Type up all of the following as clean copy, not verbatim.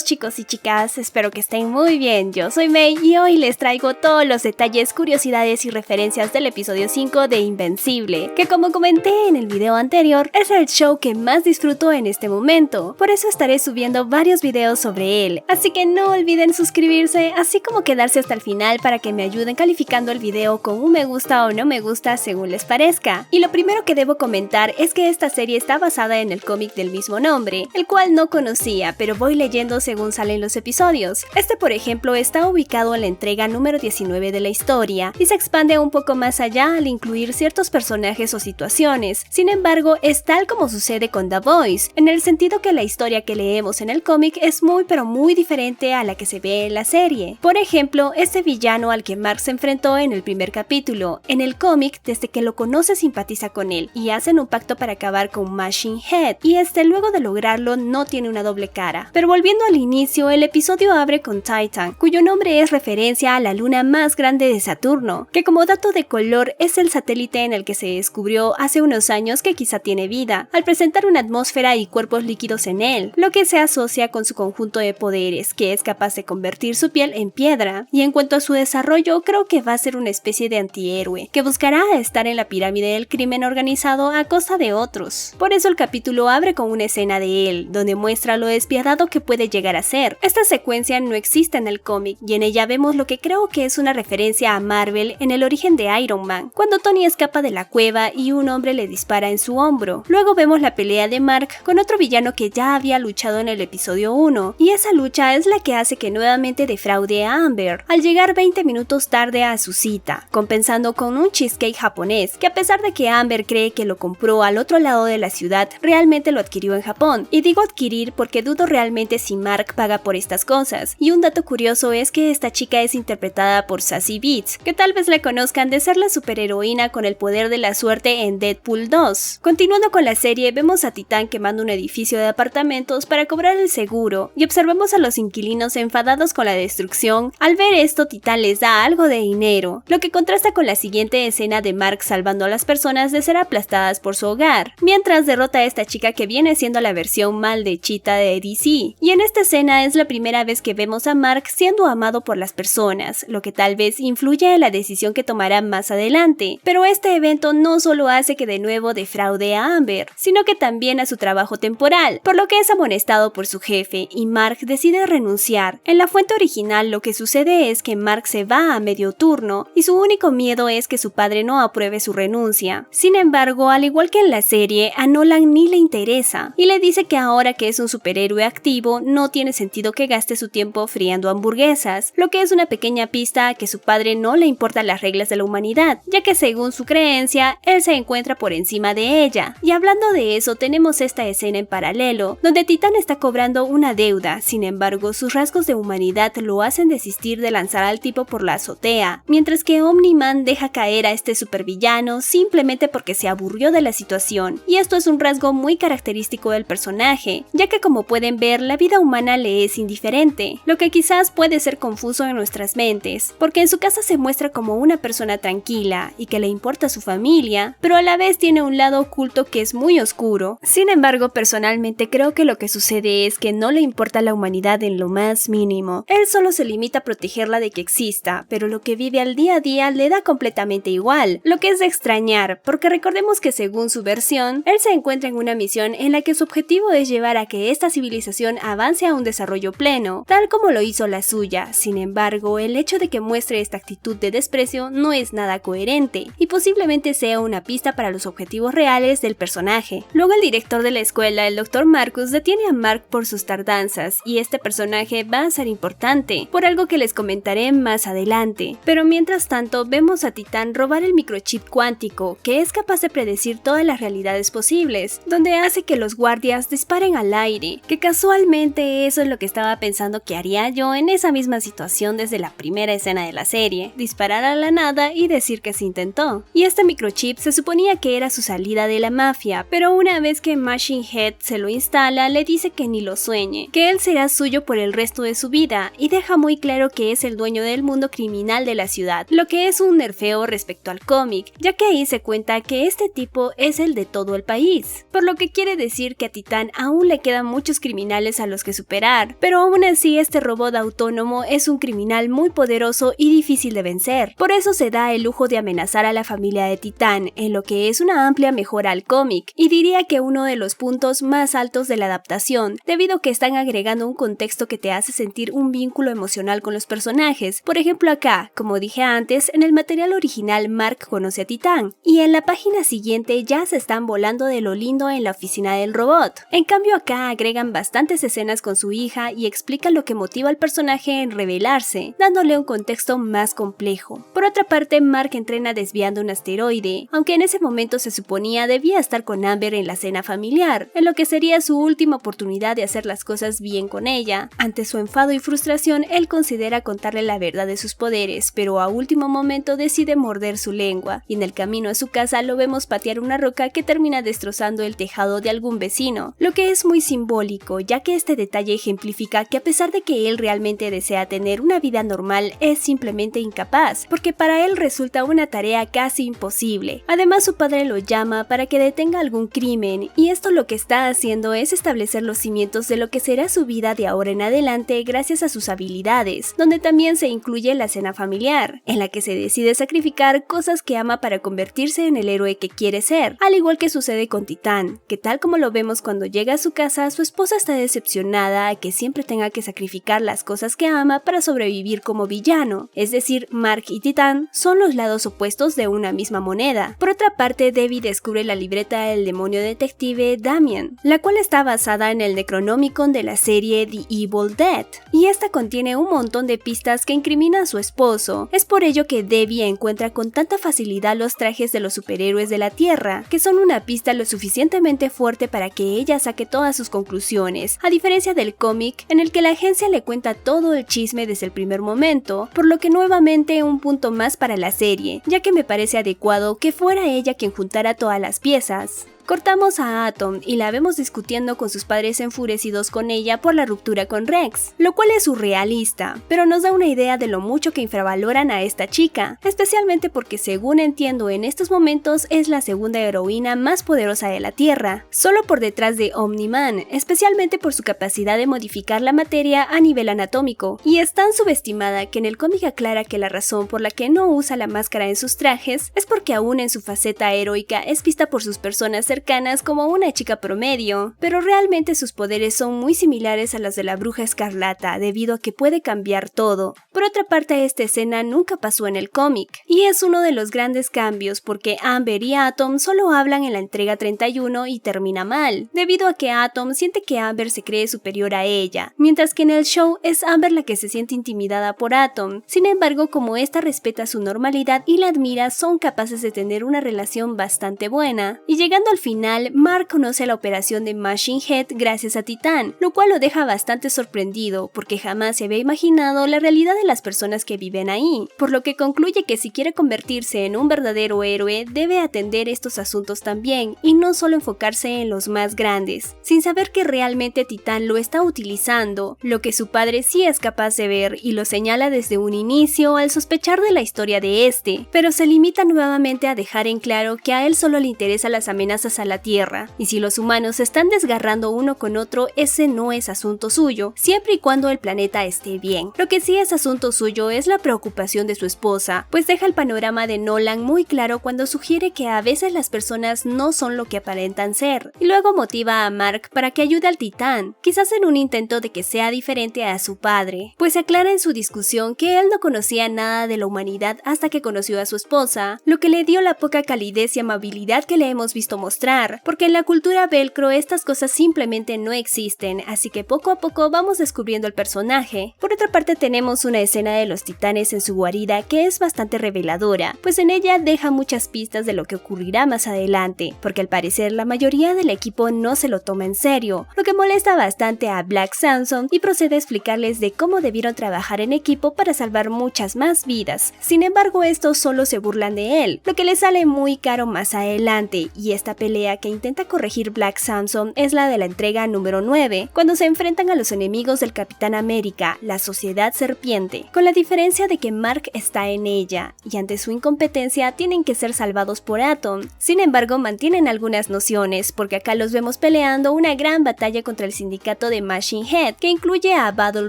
todos chicos y chicas, espero que estén muy bien. Yo soy Mei y hoy les traigo todos los detalles, curiosidades y referencias del episodio 5 de Invencible, que como comenté en el video anterior, es el show que más disfruto en este momento. Por eso estaré subiendo varios videos sobre él, así que no olviden suscribirse, así como quedarse hasta el final para que me ayuden calificando el video con un me gusta o no me gusta según les parezca. Y lo primero que debo comentar es que esta serie está basada en el cómic del mismo nombre, el cual no conocía, pero voy leyendo según salen los episodios. Este, por ejemplo, está ubicado en la entrega número 19 de la historia y se expande un poco más allá al incluir ciertos personajes o situaciones. Sin embargo, es tal como sucede con The Boys, en el sentido que la historia que leemos en el cómic es muy pero muy diferente a la que se ve en la serie. Por ejemplo, este villano al que Mark se enfrentó en el primer capítulo, en el cómic, desde que lo conoce simpatiza con él y hacen un pacto para acabar con Machine Head, y luego de lograrlo no tiene una doble cara. Pero volviendo al inicio, el episodio abre con Titan, cuyo nombre es referencia a la luna más grande de Saturno, que como dato de color es el satélite en el que se descubrió hace unos años que quizá tiene vida, al presentar una atmósfera y cuerpos líquidos en él, lo que se asocia con su conjunto de poderes, que es capaz de convertir su piel en piedra. Y en cuanto a su desarrollo, creo que va a ser una especie de antihéroe, que buscará estar en la pirámide del crimen organizado a costa de otros. Por eso el capítulo abre con una escena de él, donde muestra lo despiadado que puede llegar a ser. Esta secuencia no existe en el cómic, y en ella vemos lo que creo que es una referencia a Marvel en el origen de Iron Man, cuando Tony escapa de la cueva y un hombre le dispara en su hombro. Luego vemos la pelea de Mark con otro villano que ya había luchado en el episodio 1, y esa lucha es la que hace que nuevamente defraude a Amber, al llegar 20 minutos tarde a su cita, compensando con un cheesecake japonés, que a pesar de que Amber cree que lo compró al otro lado de la ciudad, realmente lo adquirió en Japón. Y digo adquirir porque dudo realmente si Mark paga por estas cosas. Y un dato curioso es que esta chica es interpretada por Sassy Beats, que tal vez la conozcan de ser la superheroína con el poder de la suerte en Deadpool 2. Continuando con la serie, vemos a Titán quemando un edificio de apartamentos para cobrar el seguro, y observamos a los inquilinos enfadados con la destrucción. Al ver esto, Titán les da algo de dinero, lo que contrasta con la siguiente escena de Mark salvando a las personas de ser aplastadas por su hogar, mientras derrota a esta chica que viene siendo la versión maldechita de DC. Y en esta escena es la primera vez que vemos a Mark siendo amado por las personas, lo que tal vez influya en la decisión que tomará más adelante. Pero este evento no solo hace que de nuevo defraude a Amber, sino que también a su trabajo temporal, por lo que es amonestado por su jefe y Mark decide renunciar. En la fuente original lo que sucede es que Mark se va a medio turno y su único miedo es que su padre no apruebe su renuncia. Sin embargo, al igual que en la serie, a Nolan ni le interesa y le dice que ahora que es un superhéroe activo no tiene sentido que gaste su tiempo friando hamburguesas, lo que es una pequeña pista a que su padre no le importan las reglas de la humanidad, ya que según su creencia, él se encuentra por encima de ella. Y hablando de eso, tenemos esta escena en paralelo, donde Titán está cobrando una deuda. Sin embargo, sus rasgos de humanidad lo hacen desistir de lanzar al tipo por la azotea, mientras que Omni-Man deja caer a este supervillano simplemente porque se aburrió de la situación. Y esto es un rasgo muy característico del personaje, ya que como pueden ver, la vida humana le es indiferente, lo que quizás puede ser confuso en nuestras mentes, porque en su casa se muestra como una persona tranquila y que le importa su familia, pero a la vez tiene un lado oculto que es muy oscuro. Sin embargo, personalmente creo que lo que sucede es que no le importa la humanidad en lo más mínimo. Él solo se limita a protegerla de que exista, pero lo que vive al día a día le da completamente igual, lo que es de extrañar, porque recordemos que según su versión, él se encuentra en una misión en la que su objetivo es llevar a que esta civilización avance a un desarrollo pleno, tal como lo hizo la suya. Sin embargo, el hecho de que muestre esta actitud de desprecio no es nada coherente, y posiblemente sea una pista para los objetivos reales del personaje. Luego el director de la escuela, el Dr. Marcus, detiene a Mark por sus tardanzas, y este personaje va a ser importante, por algo que les comentaré más adelante. Pero mientras tanto, vemos a Titán robar el microchip cuántico, que es capaz de predecir todas las realidades posibles, donde hace que los guardias disparen al aire, que casualmente eso es lo que estaba pensando que haría yo en esa misma situación desde la primera escena de la serie, disparar a la nada y decir que se intentó. Y este microchip se suponía que era su salida de la mafia, pero una vez que Machine Head se lo instala, le dice que ni lo sueñe, que él será suyo por el resto de su vida, y deja muy claro que es el dueño del mundo criminal de la ciudad, lo que es un nerfeo respecto al cómic, ya que ahí se cuenta que este tipo es el de todo el país, por lo que quiere decir que a Titán aún le quedan muchos criminales a los que superar superar, pero aún así este robot autónomo es un criminal muy poderoso y difícil de vencer. Por eso se da el lujo de amenazar a la familia de Titán, en lo que es una amplia mejora al cómic, y diría que uno de los puntos más altos de la adaptación, debido a que están agregando un contexto que te hace sentir un vínculo emocional con los personajes. Por ejemplo acá, como dije antes, en el material original Mark conoce a Titán, y en la página siguiente ya se están volando de lo lindo en la oficina del robot. En cambio acá agregan bastantes escenas con su hija y explican lo que motiva al personaje en rebelarse, dándole un contexto más complejo. Por otra parte, Mark entrena desviando un asteroide, aunque en ese momento se suponía debía estar con Amber en la cena familiar, en lo que sería su última oportunidad de hacer las cosas bien con ella. Ante su enfado y frustración, él considera contarle la verdad de sus poderes, pero a último momento decide morder su lengua, y en el camino a su casa lo vemos patear una roca que termina destrozando el tejado de algún vecino, lo que es muy simbólico, ya que este detalle ejemplifica que a pesar de que él realmente desea tener una vida normal, es simplemente incapaz, porque para él resulta una tarea casi imposible. Además, su padre lo llama para que detenga algún crimen, y esto lo que está haciendo es establecer los cimientos de lo que será su vida de ahora en adelante gracias a sus habilidades, donde también se incluye la cena familiar, en la que se decide sacrificar cosas que ama para convertirse en el héroe que quiere ser, al igual que sucede con Titán, que tal como lo vemos cuando llega a su casa, su esposa está decepcionada a que siempre tenga que sacrificar las cosas que ama para sobrevivir como villano, es decir, Mark y Titán son los lados opuestos de una misma moneda. Por otra parte, Debbie descubre la libreta del demonio detective Damien, la cual está basada en el Necronomicon de la serie The Evil Dead, y esta contiene un montón de pistas que incriminan a su esposo. Es por ello que Debbie encuentra con tanta facilidad los trajes de los superhéroes de la Tierra, que son una pista lo suficientemente fuerte para que ella saque todas sus conclusiones, a diferencia del cómic en el que la agencia le cuenta todo el chisme desde el primer momento, por lo que nuevamente un punto más para la serie, ya que me parece adecuado que fuera ella quien juntara todas las piezas. Cortamos a Atom y la vemos discutiendo con sus padres enfurecidos con ella por la ruptura con Rex, lo cual es surrealista, pero nos da una idea de lo mucho que infravaloran a esta chica, especialmente porque según entiendo en estos momentos es la segunda heroína más poderosa de la Tierra, solo por detrás de Omni-Man, especialmente por su capacidad de modificar la materia a nivel anatómico, y es tan subestimada que en el cómic aclara que la razón por la que no usa la máscara en sus trajes es porque aún en su faceta heroica es vista por sus personas cercanas como una chica promedio, pero realmente sus poderes son muy similares a los de la Bruja Escarlata debido a que puede cambiar todo. Por otra parte, esta escena nunca pasó en el cómic, y es uno de los grandes cambios porque Amber y Atom solo hablan en la entrega 31 y termina mal, debido a que Atom siente que Amber se cree superior a ella, mientras que en el show es Amber la que se siente intimidada por Atom. Sin embargo, como esta respeta su normalidad y la admira, son capaces de tener una relación bastante buena, y llegando al final, Mark conoce la operación de Machine Head gracias a Titán, lo cual lo deja bastante sorprendido porque jamás se había imaginado la realidad de las personas que viven ahí, por lo que concluye que si quiere convertirse en un verdadero héroe debe atender estos asuntos también y no solo enfocarse en los más grandes, sin saber que realmente Titán lo está utilizando, lo que su padre sí es capaz de ver y lo señala desde un inicio al sospechar de la historia de este, pero se limita nuevamente a dejar en claro que a él solo le interesan las amenazas a la Tierra, y si los humanos se están desgarrando uno con otro, ese no es asunto suyo, siempre y cuando el planeta esté bien. Lo que sí es asunto suyo es la preocupación de su esposa, pues deja el panorama de Nolan muy claro cuando sugiere que a veces las personas no son lo que aparentan ser, y luego motiva a Mark para que ayude al Titán, quizás en un intento de que sea diferente a su padre, pues aclara en su discusión que él no conocía nada de la humanidad hasta que conoció a su esposa, lo que le dio la poca calidez y amabilidad que le hemos visto mostrar, porque en la cultura velcro estas cosas simplemente no existen, así que poco a poco vamos descubriendo el personaje. Por otra parte, tenemos una escena de los titanes en su guarida que es bastante reveladora, pues en ella deja muchas pistas de lo que ocurrirá más adelante, porque al parecer la mayoría del equipo no se lo toma en serio, lo que molesta bastante a Black Samson y procede a explicarles de cómo debieron trabajar en equipo para salvar muchas más vidas. Sin embargo, estos solo se burlan de él, lo que le sale muy caro más adelante, y esta pelea pelea que intenta corregir Black Samson es la de la entrega número 9, cuando se enfrentan a los enemigos del Capitán América, la Sociedad Serpiente, con la diferencia de que Mark está en ella, y ante su incompetencia tienen que ser salvados por Atom. Sin embargo, mantienen algunas nociones, porque acá los vemos peleando una gran batalla contra el sindicato de Machine Head, que incluye a Battle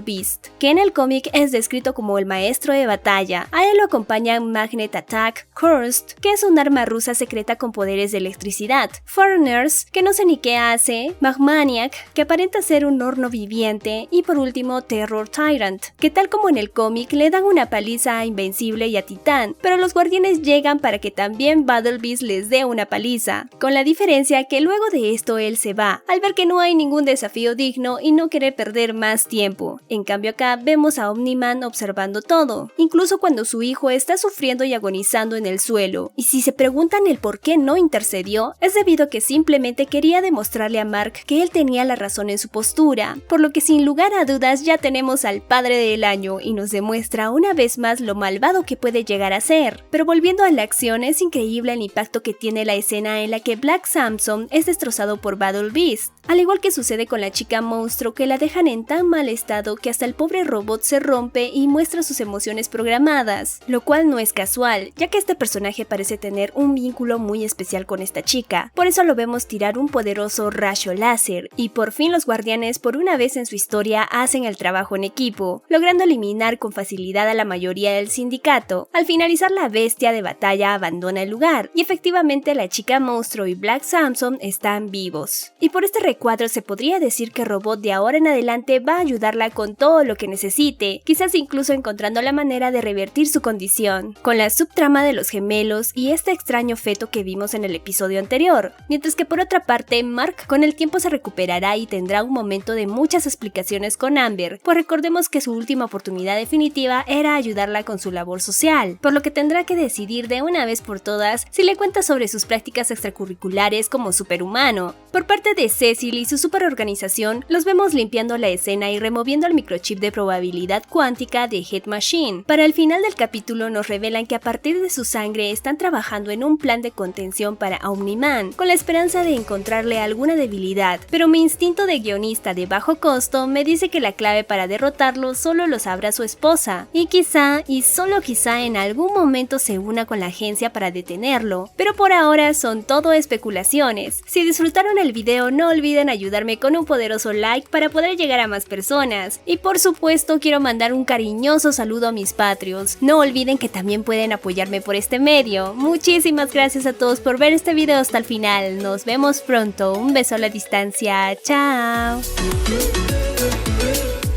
Beast, que en el cómic es descrito como el maestro de batalla. A él lo acompañan Magnet Attack, Cursed, que es un arma rusa secreta con poderes de electricidad, Foreigners, que no sé ni qué hace, Magmaniac, que aparenta ser un horno viviente, y por último Terror Tyrant, que tal como en el cómic le dan una paliza a Invencible y a Titán, pero los guardianes llegan para que también Battle Beast les dé una paliza, con la diferencia que luego de esto él se va, al ver que no hay ningún desafío digno y no querer perder más tiempo. En cambio acá vemos a Omni-Man observando todo, incluso cuando su hijo está sufriendo y agonizando en el suelo, y si se preguntan el por qué no intercedió, es debido a que simplemente quería demostrarle a Mark que él tenía la razón en su postura, por lo que sin lugar a dudas ya tenemos al padre del año y nos demuestra una vez más lo malvado que puede llegar a ser. Pero volviendo a la acción, es increíble el impacto que tiene la escena en la que Black Samson es destrozado por Battle Beast, al igual que sucede con la chica monstruo, que la dejan en tan mal estado que hasta el pobre robot se rompe y muestra sus emociones programadas, lo cual no es casual, ya que este personaje parece tener un vínculo muy especial con esta chica. Por eso lo vemos tirar un poderoso rayo láser, y por fin los guardianes por una vez en su historia hacen el trabajo en equipo, logrando eliminar con facilidad a la mayoría del sindicato. Al finalizar, la bestia de batalla abandona el lugar, y efectivamente la chica monstruo y Black Samson están vivos. Y por este recuadro se podría decir que Robot de ahora en adelante va a ayudarla con todo lo que necesite, quizás incluso encontrando la manera de revertir su condición, con la subtrama de los gemelos y este extraño feto que vimos en el episodio anterior, mientras que por otra parte Mark con el tiempo se recuperará y tendrá un momento de muchas explicaciones con Amber, pues recordemos que su última oportunidad definitiva era ayudarla con su labor social, por lo que tendrá que decidir de una vez por todas si le cuenta sobre sus prácticas extracurriculares como superhumano. Por parte de Cecil y su superorganización, los vemos limpiando la escena y removiendo el microchip de probabilidad cuántica de Head Machine. Para el final del capítulo nos revelan que a partir de su sangre están trabajando en un plan de contención para Omni-Man, con la esperanza de encontrarle alguna debilidad, pero mi instinto de guionista de bajo costo me dice que la clave para derrotarlo solo lo sabrá su esposa, y quizá, y solo quizá, en algún momento se una con la agencia para detenerlo, pero por ahora son todo especulaciones. Si disfrutaron el video, no olviden ayudarme con un poderoso like para poder llegar a más personas, y por supuesto quiero mandar un cariñoso saludo a mis Patreons. No olviden que también pueden apoyarme por este medio. Muchísimas gracias a todos por ver este video hasta el final. Nos vemos pronto. Un beso a la distancia. Chao.